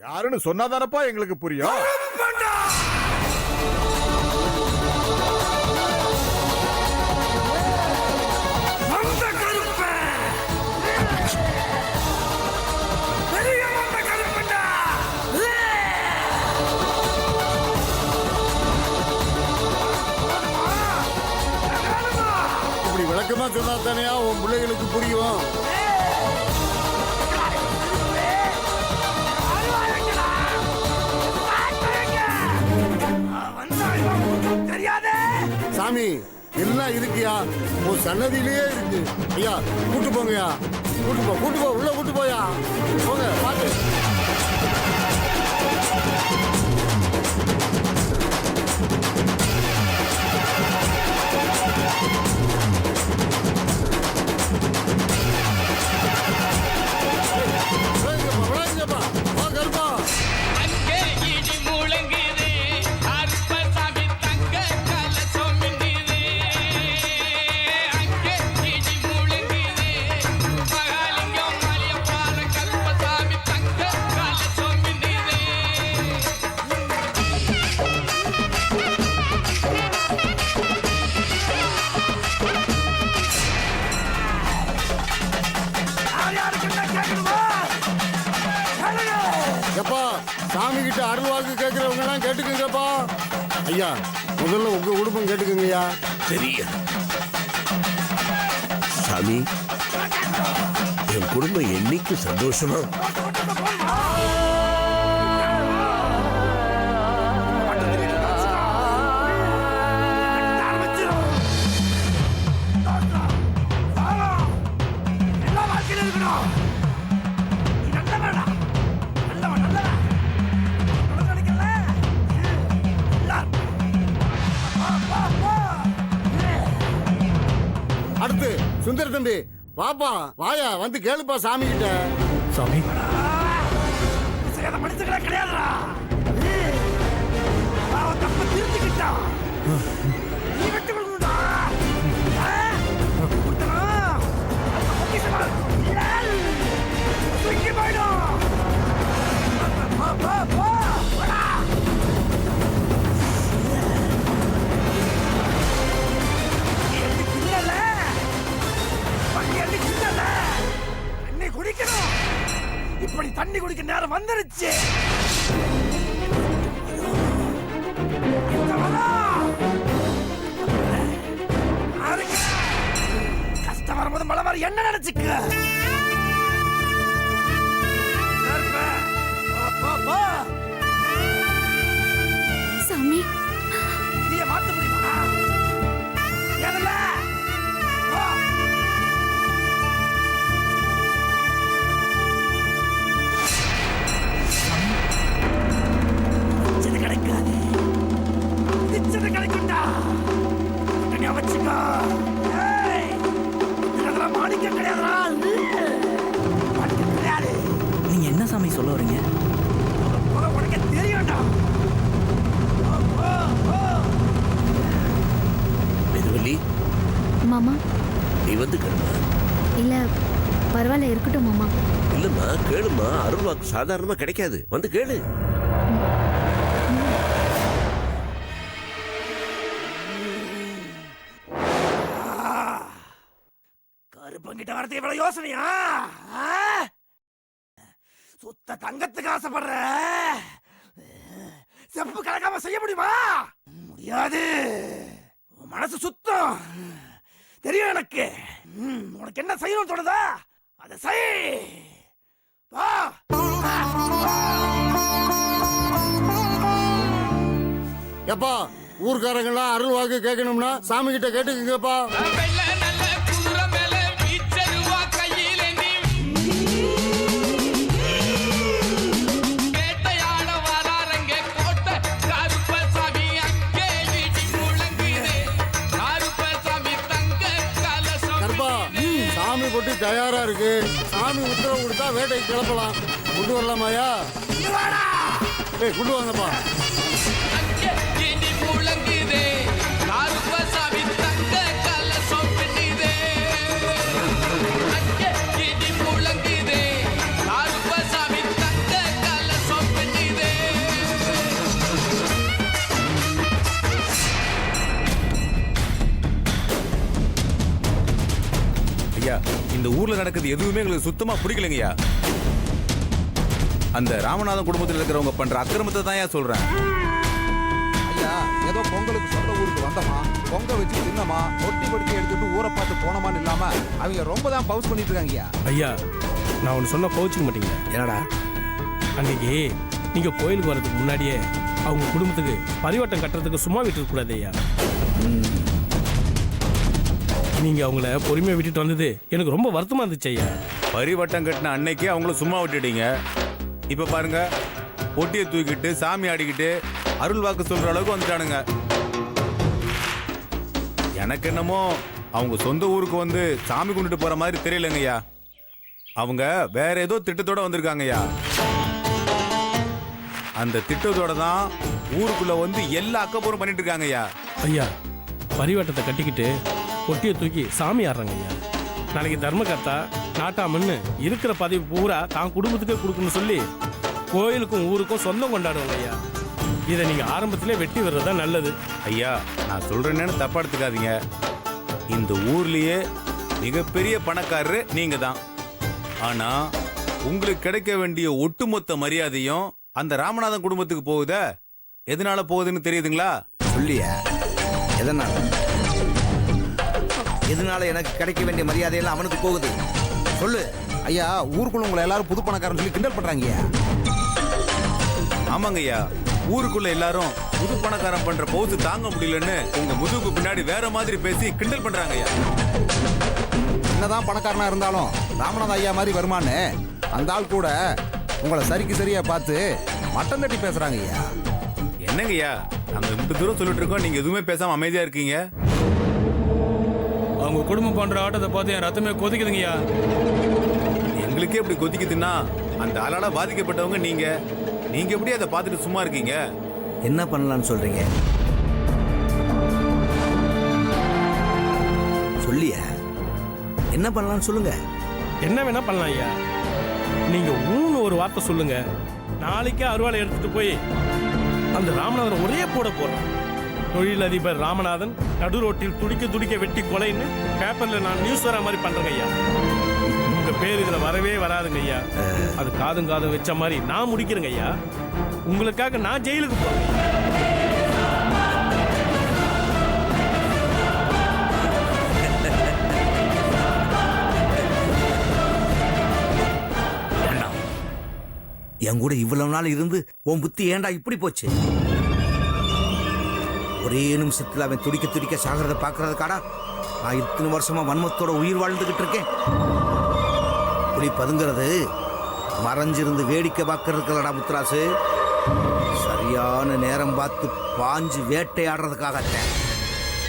யாருன்னு சொன்னாதானப்பா எங்களுக்கு புரியும். இப்படி விளக்கமா சொன்னா தானே உன் பிள்ளைகளுக்கு புரியும். சாமி எல்லாம் இருக்கியா, உன் சன்னதியிலேயே இருக்கு. ஐயா கூட்டு போங்கய்யா, கூட்டு போ உள்ள கூட்டு போயா, போங்க பாத்து. சாமி கிட்ட அருள் வாக்கு கேட்கிறவங்க எல்லாம் கேட்டுக்குங்கப்பா. ஐயா முதல்ல உங்க குடும்பம் கேட்டுக்குங்கய்யா. சரியா சாமி, என் குடும்பம் என்னைக்கு சந்தோஷமா அடுத்து சுந்தர தம்பி வாப்பா, வாயா வந்து கேளுப்பா சாமி கிட்ட. சாமி கிடையாதுடா, தப்ப திருத்திக்கிட்டா நீ விட்டு கொடுக்கணும்டா. குடிக்கணும், இப்படி தண்ணி குடிக்க நேரம் வந்துருச்சு. கஷ்டம் வரும்போது மழை மாதிரி என்ன நினைச்சுக்க. சாமி நீ மாத்த முடியுமா? எதுல கிடைக்காது, கிடைக்கும்டா. வச்சுக்கோ, மாணிக்க கிடையாதுடா, கிடையாது. நீங்க என்ன சாமி சொல்ல வரீங்க? உனக்கு தெரியும்டா. மெதுவலி மாமா, நீ வந்து கேளுமா. இல்ல பரவாயில்ல இருக்கட்டும் மாமா. இல்லம்மா கேளுமா, அருள் வாக்கு சாதாரணமா கிடைக்காது, வந்து கேளு. கருப்பங்கிட்ட வரது இவ்வளவு யோசனையா? சுத்த தங்கத்துக்கு ஆசைப்படுற, செப்பு கலக்காம செய்ய முடியுமா? முடியாது. உன் மனசு சுத்தம் தெரியும் எனக்கு. உனக்கு என்ன செய்யணும் தோணுதா அதை செய். எப்பா ஊர்க்காரங்கெல்லாம் அருள் வாக்கு கேட்கணும்னா சாமி கிட்ட கேட்டுக்குங்கப்பா. சாமி போட்டு தயாரா இருக்கு. சாமி உத்தரவு கொடுத்தா வேட்டைக்கு கிளப்பலாம். கொண்டு வரலாமாயா? கொண்டு வாங்கப்பா. ஊர்ல நடக்குது எதுவுமே எங்களுக்கு சுத்தமா பிடிக்கலைங்கய்யா. அந்த ராமநாதன் குடும்பத்தில் இருக்கிறவங்க பண்ற அக்கிரமத்தை தான் சொல்றேன். ஐயா ஏதோ பொங்கலுக்கு சொந்த ஊருக்கு வந்தோமா, பொங்க வச்சு தின்னமா, ஒட்டி கொட்டி எடுத்துட்டு ஊரை பார்த்து போனோமான்னு இல்லாம அவங்க ரொம்ப தான் பவுஸ் பண்ணிட்டு இருக்காங்கய்யா. ஐயா நான் ஒன்று சொன்ன கோச்சிக்க மாட்டீங்களா? என்னடா அன்னைக்கு நீங்க கோயிலுக்கு வர்றதுக்கு முன்னாடியே அவங்க குடும்பத்துக்கு பரிவட்டம் கட்டுறதுக்கு சும்மா விட்டுருக்க கூடாது ஐயா. நீங்க அவங்கள பொறுமையா விட்டுட்டு வந்தது எனக்கு ரொம்ப வருத்தமா இருந்துச்சு ஐயா. பரிவட்டம் கட்டின அன்னைக்கே அவங்கள சும்மா விட்டுட்டீங்க. இப்ப பாருங்க, பொட்டியை தூக்கிட்டு சாமி ஆடிக்கிட்டு அருள் வாக்கு சொல்ற அளவுக்கு வந்துட்டானுங்க. எனக்கு என்னமோ அவங்க சொந்த ஊருக்கு வந்து சாமி கும்பிட்டு போற மாதிரி தெரியலங்கய்யா. அவங்க வேற ஏதோ திட்டத்தோட வந்திருக்காங்கய்யா. அந்த திட்டத்தோட தான் ஊருக்குள்ள வந்து எல்லா அக்கப்புறம் பண்ணிட்டு இருக்காங்கய்யா. ஐயா பரிவட்டத்தை கட்டிக்கிட்டு பொட்டியை தூக்கி சாமி ஆடுறாங்க ஐயா. நாளைக்கு தர்மகர்த்தா நாட்டாமன்னு இருக்கிற பதவி பூரா தான் குடும்பத்துக்கே கொடுக்கணும்னு சொல்லி கோயிலுக்கும் ஊருக்கும் சொந்தம் கொண்டாடுவாங்க ஐயா. இதை நீங்க ஆரம்பத்திலே வெட்டி வர்றதா நல்லது. ஐயா நான் சொல்றேன்னு தப்பா எடுத்துக்காதீங்க. இந்த ஊர்லயே மிகப்பெரிய பணக்காரரு நீங்க தான். ஆனா உங்களுக்கு கிடைக்க வேண்டிய ஒட்டுமொத்த மரியாதையும் அந்த ராமநாதன் குடும்பத்துக்கு போகுதா? எதனால போகுதுன்னு தெரியுதுங்களா? சொல்லியா எதனால எனக்கு கிடைக்க வேண்டிய மரியாதையெல்லாம் அவனுக்கு போகுது சொல்லு. ஐயா ஊருக்குள்ள உங்களை எல்லாரும் புது பணக்காரன்னு சொல்லி கிண்டல் பண்றாங்கய்யா. ஆமாங்க ஐயா, ஊருக்குள்ள எல்லாரும் புது பணக்காரன் பண்ற பவுசு தாங்க முடியலன்னு உங்க முதுகுக்கு பின்னாடி வேற மாதிரி பேசி கிண்டல் பண்றாங்க ஐயா. என்னதான் பணக்காரனா இருந்தாலும் ராமநாத ஐயா மாதிரி வருமானு அந்த ஆள் கூட உங்களை சரிக்கு சரியா பார்த்து மட்டம் தட்டி பேசுறாங்க ஐயா. என்னங்க ஐயா, நாங்க இவ்வளவு தூரம் சொல்லிட்டு இருக்கோம், நீங்க எதுவுமே பேசாம அமைதியா இருக்கீங்க. அவங்க குடும்பம் பண்ற ஆட்டத்தை பார்த்து என் ரத்தமே கொதிக்குதுங்கய்யா. எங்களுக்கே இப்படி கொதிக்குதுன்னா அந்த ஆளால பாதிக்கப்பட்டவங்க நீங்க எப்படி அதை பார்த்துட்டு சும்மா இருக்கீங்க? என்ன பண்ணலாம்னு சொல்றீங்க சொல்லியா? என்ன பண்ணலாம்னு சொல்லுங்க. என்ன வேணா பண்ணலாம் ஐயா. நீங்க ஊன்னு ஒரு வார்த்தை சொல்லுங்க, நாளைக்கே அருவாளை எடுத்துட்டு போய் அந்த ராமநாதன் ஒரே போட போறோம். தொழிலதிபர் ராமநாதன் நடு ரோட்டில் துடிக்க துடிக்க வெட்டி கொலைன்னு பேப்பர்ல நான் நியூஸ் வர மாதிரி பண்றேங்க ஐயா. உங்க பேர் இதுல வரவே வராதுங்க ஐயா. அது காதும் வச்ச மாதிரி நான் முடிக்கிறேங்க ஐயா. உங்களுக்காக நான் ஜெயிலுக்கு போறேன். என் கூட இவ்வளவு நாள் இருந்து உன் புத்தி ஏண்டா இப்படி போச்சு? ஒரே நிமிஷத்துல அவன் துடிக்க துடிக்க சாகிறத பாக்குறதுக்காடா நான் இத்தனை வருஷமா வன்மத்தோட உயிர் வாழ்ந்துகிட்டு இருக்கேன். புலி பதுங்கிறது மறைஞ்சிருந்து வேடிக்கை பார்க்கறதுக்குலடா முத்துராசு. சரியான நேரம் பார்த்து பாஞ்சு வேட்டையாடுறதுக்காகத்தான்,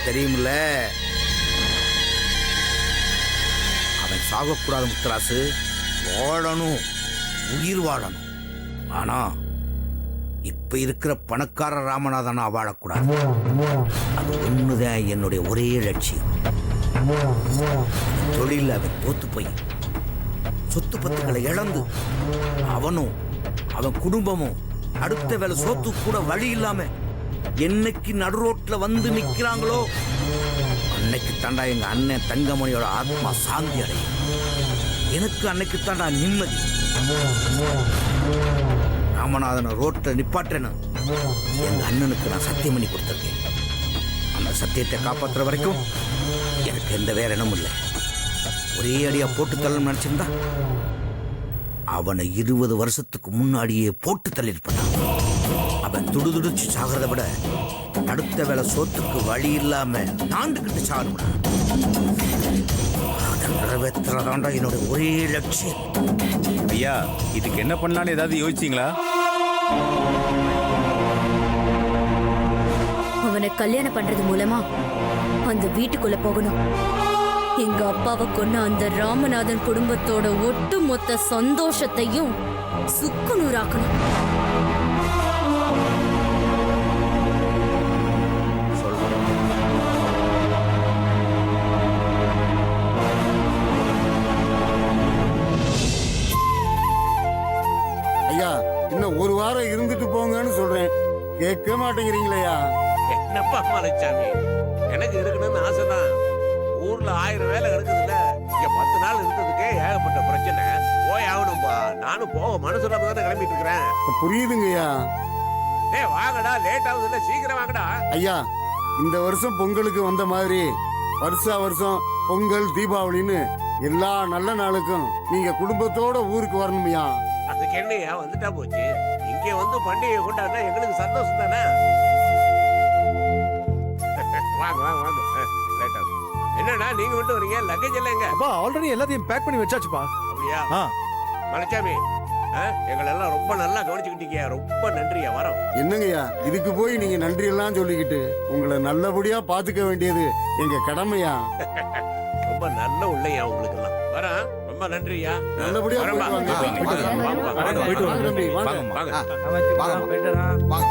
தெரியுமில்ல? அவன் சாகக்கூடாது முத்துராசு, வாழணும், உயிர் வாழணும். ஆனா இப்ப இருக்கிற பணக்கார ராமநாதனா வாழக்கூடாது. அது ஒண்ணுதான் என்னுடைய ஒரே லட்சியம். தொழில் அவன் தோத்து போய் சொத்து பத்துக்களை இழந்து அவனும் அவன் குடும்பமும் அடுத்த வேலை சோத்து கூட வழி இல்லாம என்னைக்கு நடு ரோட்ல வந்து நிக்கிறாங்களோ அன்னைக்கு தாண்டா எங்க அண்ணன் தங்கமணியோட ஆத்மா சாந்தி அடையும். எனக்கு அன்னைக்கு தாண்டா நிம்மதி. ராமநாதனை ரோட்ல நிப்பாட்டேன்னு எங்க அண்ணனுக்கு நான் சத்தியம் பண்ணி கொடுத்துருக்கேன். அந்த சத்தியத்தை காப்பாற்றுற வரைக்கும் எனக்கு எந்த வேற இடமும் இல்லை. ஒரே அடியா போட்டு தள்ளணும் நினைச்சிருந்தா அவனை 20 வருஷத்துக்கு முன்னாடியே போட்டு தள்ளிருப்பான். அவன் துடுதுடிச்சு சாகிறத விட அடுத்த வேலை சோத்துக்கு வழி இல்லாம நாண்டுகிட்டு சாகணும்டா. அதை நிறைவேற்றுறதாண்டா என்னோட ஒரே லட்சியம். ஐயா இதுக்கு என்ன பண்ணலான்னு ஏதாவது யோசிச்சீங்களா? அவனை கல்யாணம் பண்றது மூலமா அந்த வீட்டுக்குள்ள போகணும். எங்க அப்பாவை கொன்ன அந்த ராமநாதன் குடும்பத்தோட ஒட்டுமொத்த சந்தோஷத்தையும் சுக்குநூறாக்கணும். ஐயா இன்னும் ஒரு வாரம் இருந்துட்டு போங்கன்னு சொல்றேன், கேட்க மாட்டேங்கிறீங்களேயா? என்னப்பா மலைச்சாமி, எனக்கு இருக்கணும்னு ஆசைதான். ஊர்ல 1000 வேலை கிடக்குதுல்ல, இங்க 10 நாள் இருந்ததுக்கே ஏகப்பட்ட பிரச்சனை. போய் ஆகணும்பா. நானும் போக மனசுல தானே கிளம்பிட்டு இருக்கிறேன். புரியுதுங்கய்யா. டேய் வாங்கடா, லேட் ஆகுது இல்ல, சீக்கிரம் வாங்கடா. ஐயா, இந்த வருஷம் பொங்கலுக்கு வந்த மாதிரி வருஷம் பொங்கல் தீபாவளின்னு எல்லா நல்ல நாளுக்கும் நீங்க குடும்பத்தோட ஊருக்கு வரணும்யா. அதுக்கு என்னையா வந்துட்டா போச்சு. இங்க வந்து பண்டிகை கொண்டாடினா எங்களுக்கு சந்தோஷம் தானே. வாங்க வாங்க வாங்க. லேட் ஆகுது. என்னடா நீங்க மட்டும் வரீங்க? லக்கேஜ் எல்லாம் எங்க? அப்பா ஆல்ரெடி எல்லாத்தையும் பேக் பண்ணி வச்சாச்சுப்பா. அப்படியா? ஆ. மலைச்சாமி, எங்களை எல்லாம் ரொம்ப நல்லா கவனிச்சுக்கிட்டீங்க. ரொம்ப நன்றியா. வரோம். என்னங்கய்யா, இதுக்கு போய் நீங்க நன்றி எல்லாம் சொல்லிக்கிட்டு உங்களை நல்லபடியா பாத்துக்க வேண்டியது எங்க கடமையா. ரொம்ப நல்ல உள்ளையா உங்களுக்கு எல்லாம். வரேன். ரொம்ப நன்றியா. நல்லபடியா வரேன்பா. போயிட்டு வாங்க. வாங்க, வாங்க, வாங்க. போயிட்டு வாங்க. தம்பி, வாங்க. வாங்க. வாங்க.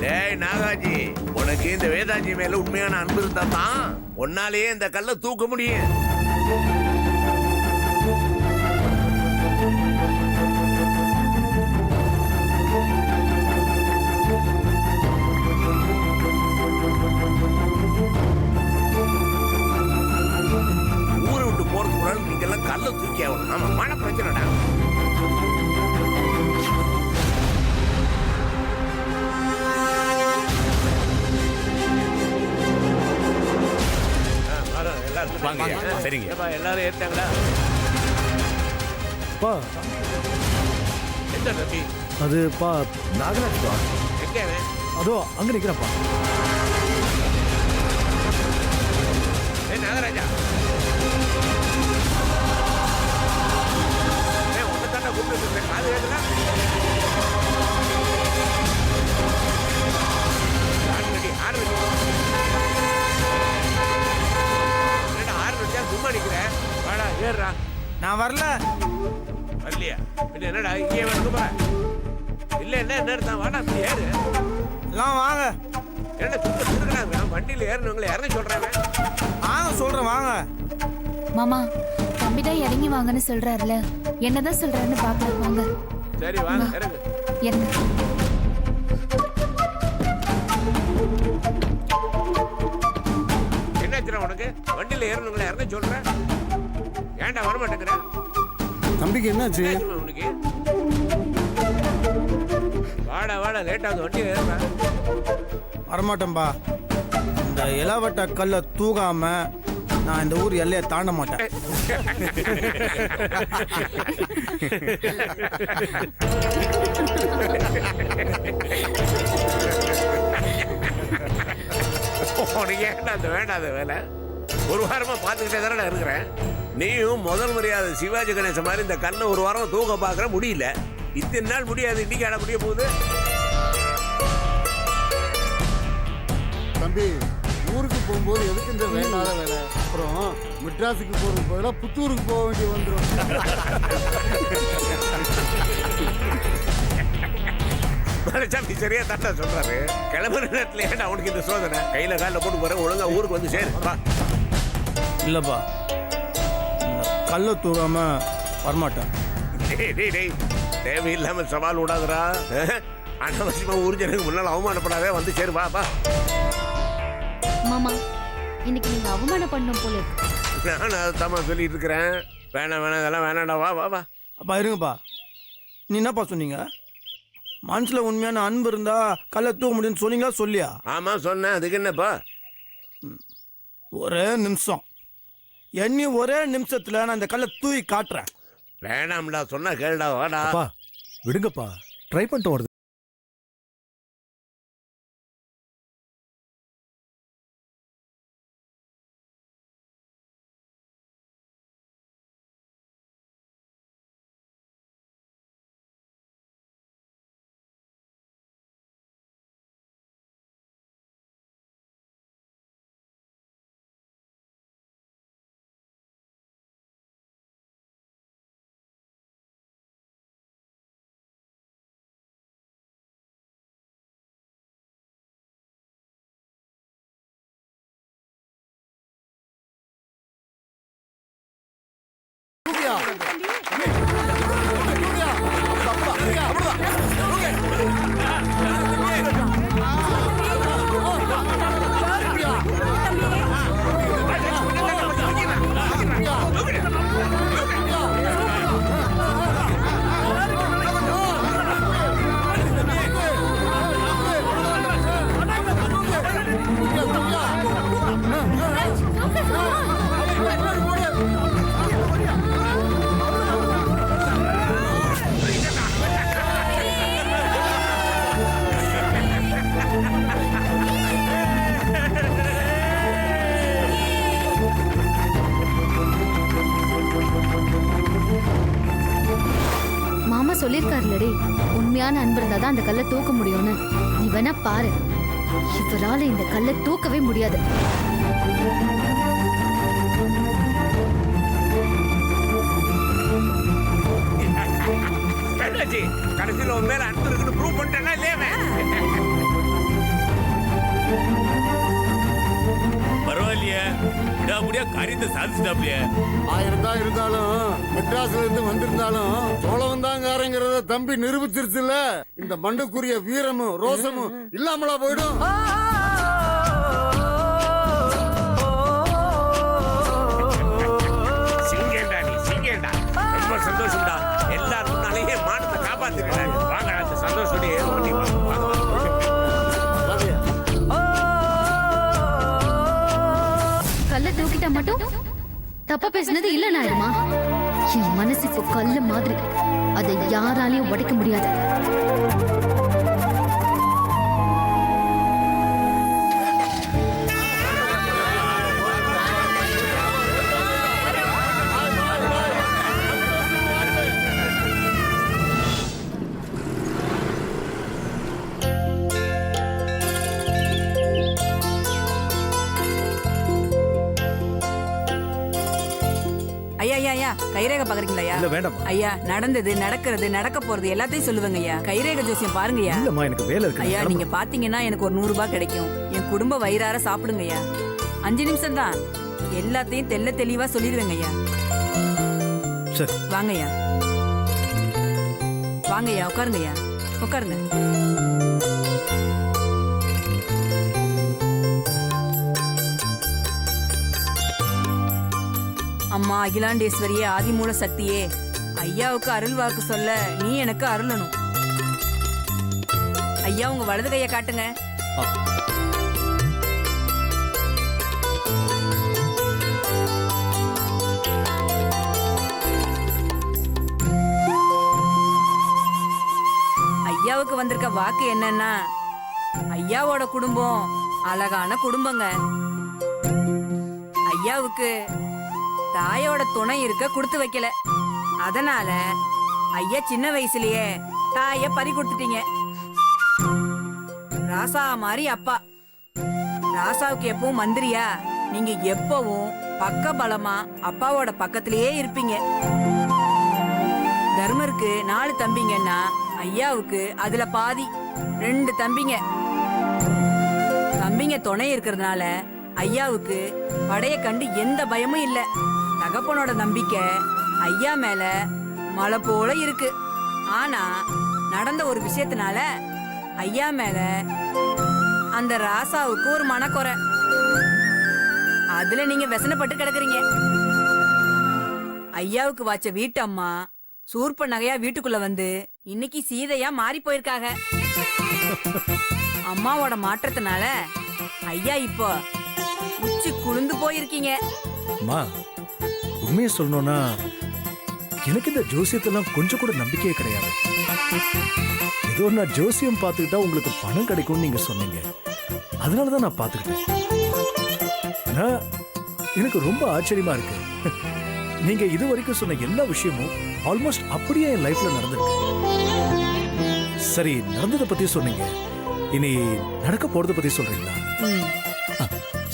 டேய் நாகாஜி, உனக்கு இந்த வேதாஜி மேல உண்மையான அன்பு இருந்தா தான் உன்னாலேயே இந்த கல்லை தூக்க முடியும். ஊரை விட்டு போறதுக்கு முன்னாடி நீங்க எல்லாம் கல்லை தூக்கி ஆகணும். ஆமா, மழை பிரச்சனைடா. வாங்க. சரிங்க. எல்லாரும் ஏத்தாங்களா? பா எந்த தம்பி? அது பா நாகராஜ்ப்பா. எங்க அவன்? அதோ அங்க நிக்கிறப்பா. ஏய் நாகராஜா, உன்னை தாண்டா கூப்பிட்டு இருக்கேன். காது கேட்குதா? சும்மா நிக்கிறேன். வாடா ஏறுறா. நான் வரல. வரலையா? பின்ன என்னடா இங்கே வந்து போற? இல்ல என்ன எடுத்தான்? வாடா அப்படி ஏறு. எல்லாம் வாங்க. என்ன சுத்த சுடுக்கிறாங்க? வண்டியில ஏறணுங்களே இறங்க சொல்றாங்க. வாங்க சொல்றேன் வாங்க. மாமா, தம்பிதான் இறங்கி வாங்கன்னு சொல்றாருல, என்னதான் சொல்றாருன்னு பாக்கலாம் வாங்க. சரி வாங்க இறங்கு. இறங்க. என்னாச்சுடா உனக்கு? வண்டியில ஏறணுங்களே இறங்க சொல்றேன். ஏன்டா வர மாட்டேங்கிற? தம்பிக்கு என்னாச்சு? என்னாச்சுமா உனக்கு? வாடா வாடா, லேட் ஆகுது. வண்டியில ஏறுறா. வரமாட்டேன்பா. இந்த இளவட்ட கல்லை தூக்காம நான் இந்த ஊர் எல்லையை தாண்ட மாட்டேன். உனக்கு ஏன்டா அந்த வேண்டாத வேலை? ஒரு வாரமா பார்த்துக்கிட்டே தானே இருக்கிறேன். நீயும் முதல் முறையாத சிவாஜி கணேசன் மாதிரி இந்த கல்லை ஒரு வாரம் தூக்க பார்க்குற முடியல. இத்தனை நாள் முடியாது, இன்னைக்கு ஆட முடிய போகுது. தம்பி, ஊருக்கு போகும்போது எதுக்கு இந்த வேண்டாத வேலை? அப்புறம் மெட்ராஸுக்கு போறதுக்கு பதிலாக புத்தூருக்கு போக வேண்டி வந்துடும். மலைச்சாமி சரியா தாண்டா சொல்றாரு. கிளம்புற நேரத்துல ஏன்டா அவனுக்கு இந்த சோதனை? கையில காலில் போட்டு போற, ஒழுங்கா ஊருக்கு வந்து சேரு. வா. இல்லப்பா, இந்த கல்லை தூக்காம வரமாட்டேன். டேய் தேவையில்லாம சவால் விடாதடா. அனாவசியமா ஊர்ஜனுக்கு முன்னால் அவமானப்படாதே. வந்து சேரு. வா வா. மாமா, இன்னைக்கு நீங்க அவமானம் பண்ணும் போல இருக்கு. நான் அதைத்தான் சொல்லிட்டு இருக்கிறேன். வேணாம் இதெல்லாம் வேணாண்டா. வா வா வா. அப்பா இருங்கப்பா. நீ என்னப்பா சொன்னீங்க? மனசுல உண்மையான அன்பு இருந்தா கல்லை தூக்க முடியும்னு சொன்னீங்களா சொல்லியா? ஆமா சொன்னேன். அதுக்கு என்னப்பா? ஒரே நிமிஷம். எண்ணி ஒரே நிமிஷத்துல நான் இந்த கல்லை தூக்கி காட்டுறேன். வேணாம்டா, சொன்னா கேளுடா. வாடா. விடுங்கப்பா, ட்ரை பண்ணிட்டு வருது. இருக்குல்லடி, உண்மையான அன்பு இருந்தா தான் அந்த கல்லை தூக்க முடியும்னு. நீ வேணா பாரு, இவரால இந்த கல்லை தூக்கவே முடியாது. என்னாச்சு? கடைசியில் உன் மேல அன்பு இருக்குன்னு ப்ரூவ் பண்ணிட்டேன்னா இல்லையாமே? பரவாயில்லையே, விடாமுடியா காரியத்தை சாதிச்சுட்டாப்லையே. 1000 தான் இருந்தாலும் மெட்ராஸ்ல இருந்து வந்திருந்தாலும் சோழவந்தாங்காரங்கிறத தம்பி நிரூபிச்சிருச்சுல்ல. இந்த மண்டுக்குரிய வீரமும் ரோசமும் இல்லாமலா போயிடும். சிங்கேண்டா நீ, சிங்கேண்டா. ரொம்ப சந்தோஷம்டா. எல்லாரும் முன்னாலேயே மானத்தை காப்பாத்திருக்கேன். வாங்க, அந்த சந்தோஷத்தோட ஏதோ பண்ணி வாங்க. வாங்க, வாங்க. கல்லை தூக்கிட்டா மட்டும் தப்பா பேசுனது இல்ல நாயுமா? என் மனசு இப்போ கல்லு மாதிரி, அதை யாராலையும் உடைக்க முடியாது. ஐயா ஐயா ஐயா கைரேகை பாக்குறீங்களா? இல்ல வேண்டாம். ஐயா, நடந்தது நடக்கிறது நடக்க போறது எல்லாத்தையும் சொல்லுவேங்க ஐயா. கைரேகை ஜோசியம் பாருங்கய்யா. இல்லம்மா, எனக்கு வேலை இருக்கு. ஐயா, நீங்க பாத்தீங்கன்னா எனக்கு ஒரு 100 ரூபாய் கிடைக்கும். என் குடும்ப வயிறார சாப்பிடுங்க ஐயா. 5 நிமிஷம் தான், எல்லாத்தையும் தெள்ள தெளிவா சொல்லிடுவேங்க ஐயா. சரி வாங்கய்யா, வாங்கய்யா, உட்காருங்கய்யா, உட்காருங்க. அம்மா அகிலாண்டேஸ்வரியே, ஆதிமூல சக்தியே, ஐயாவுக்கு அருள் வாக்கு சொல்ல நீ எனக்கு அருளணும். ஐயா, உங்க வலது கையை காட்டுங்க. ஐயாவுக்கு வந்திருக்க வாக்கு என்னன்னா, ஐயாவோட குடும்பம் அழகான குடும்பங்க. ஐயாவுக்கு தாயோட துணை இருக்க கொடுத்து வைக்கல. அதனால ஐயா சின்ன வயசுலயே தாய பறி கொடுத்துட்டீங்க. ராசா மாதிரி அப்பா. ராசாவுக்கு எப்பவும் மந்திரியா, நீங்க எப்பவும் பக்க பலமா அப்பாவோட பக்கத்திலேயே இருப்பீங்க. தர்மருக்கு 4 தம்பிங்கன்னா ஐயாவுக்கு அதுல பாதி 2 தம்பிங்க. தம்பிங்க துணை இருக்கிறதுனால ஐயாவுக்கு படைய கண்டு எந்த பயமும் இல்ல. தகப்பனோட நம்பிக்கை ஐயா மேல மலை போல இருக்கு. ஆனா நடந்த ஒரு விஷயத்தினால ஐயா மேல அந்த ராசாவுக்கு ஒரு மனக்குறை. அதுல நீங்க व्यसனப்பட்டு கிடக்குறீங்க. ஐயாவுக்கு வாச்ச வீட்டு அம்மா சூர்ப நகையா வீட்டுக்குள்ள வந்து இன்னைக்கு சீதையா மாறி போயிருக்காங்க. அம்மாவோட மாற்றத்தினால ஐயா இப்போ உச்சி குளிந்து போயிருக்கீங்க. அம்மா, உண்மையை சொல்லணும்னா எனக்கு இந்த ஜோசியத்தெல்லாம் கொஞ்சம் கூட நம்பிக்கையே கிடையாது. ஏதோ நான் ஜோசியம் பார்த்துக்கிட்டா உங்களுக்கு பணம் கிடைக்கும்னு நீங்க சொன்னீங்க, அதனாலதான் நான் பார்த்துக்கிட்டேன். ஆனா எனக்கு ரொம்ப ஆச்சரியமா இருக்கு, நீங்க இது வரைக்கும் சொன்ன எல்லா விஷயமும் ஆல்மோஸ்ட் அப்படியே என் லைஃப்ல நடந்திருக்கு. சரி, நடந்ததை பத்தி சொன்னீங்க, இனி நடக்க போறதை பத்தி சொல்றீங்களா?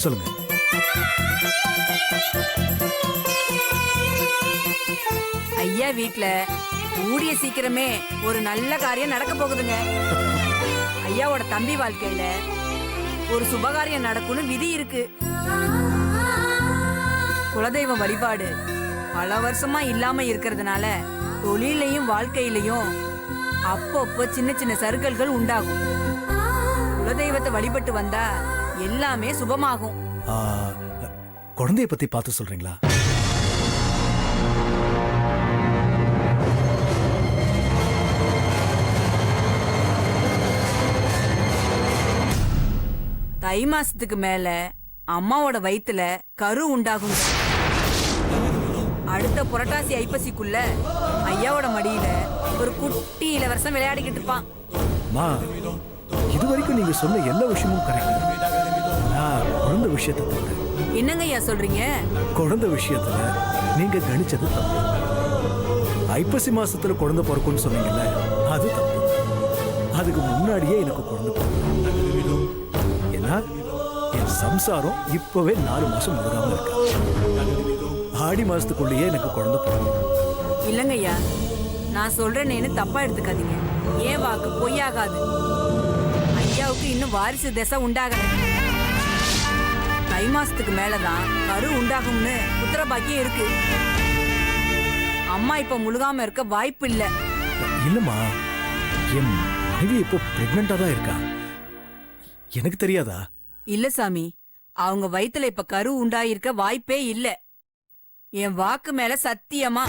சொல்லுங்க. ஐயா வீட்ல கூடிய சீக்கிரமே ஒரு நல்ல காரியம் நடக்க போகுதுங்க. ஐயாவோட தம்பி வாழ்க்கையில ஒரு சுபகாரியம் நடக்கும்னு விதி இருக்கு. குலதெய்வ வழிபாடு பல வருஷமா இல்லாம இருக்கிறதுனால தொழிலையும் வாழ்க்கையிலையும் அப்பப்போ சின்ன சின்ன சறுக்கல்கள் உண்டாகும். குலதெய்வத்தை வழிபட்டு வந்தா எல்லாமே சுபமாகும். குழந்தைய பத்தி பார்த்து சொல்றீங்களா? தை மாசத்துக்கு மேல அம்மாவோட வயித்துல கரு உண்டாகும். அடுத்த புரட்டாசி ஐப்பசிக்குள்ள ஐயாவோட மடியில ஒரு குட்டி இளவரசன் விளையாடிக்கிட்டு இருப்பான். இது வரைக்கும் நீங்க சொன்ன எல்லா விஷயமும் கரெக்ட். குழந்தை விஷயத்தை தவிர என்னங்க ஐயா சொல்றீங்க? குழந்தை விஷயத்துல நீங்க கணிச்சது தப்பு. ஐப்பசி மாசத்துல குழந்தை பிறக்கும்னு சொன்னீங்கல்ல, அது தப்பு. அதுக்கு முன்னாடியே எனக்கு குழந்தை பிறக்கணும். ஏன்னா என் சம்சாரம் இப்பவே 4 மாசம் முழுகாம இருக்கா. ஆடி மாசத்துக்குள்ளேயே எனக்கு குழந்தை பிறக்கணும். இல்லங்கய்யா, நான் சொல்றேன்னு தப்பா எடுத்துக்காதீங்க. ஏன் வாக்கு பொய்யாகாது. ஐயாவுக்கு இன்னும் வாரிசு திசை உண்டாகல. தை மாசத்துக்கு மேலதான் கரு உண்டாகும்னு உத்தரபாக்கியம் இருக்கு. அம்மா இப்ப முழுகாம இருக்க வாய்ப்பு இல்ல. இல்லம்மா, என் மனைவி இப்போ பிரெக்னண்டா தான் இருக்கா. எனக்கு தெரியாதா? இல்ல சாமி, அவங்க வயித்துல இப்ப கரு உண்டாயிருக்க வாய்ப்பே இல்ல. என் வாக்கு மேல சத்தியமா.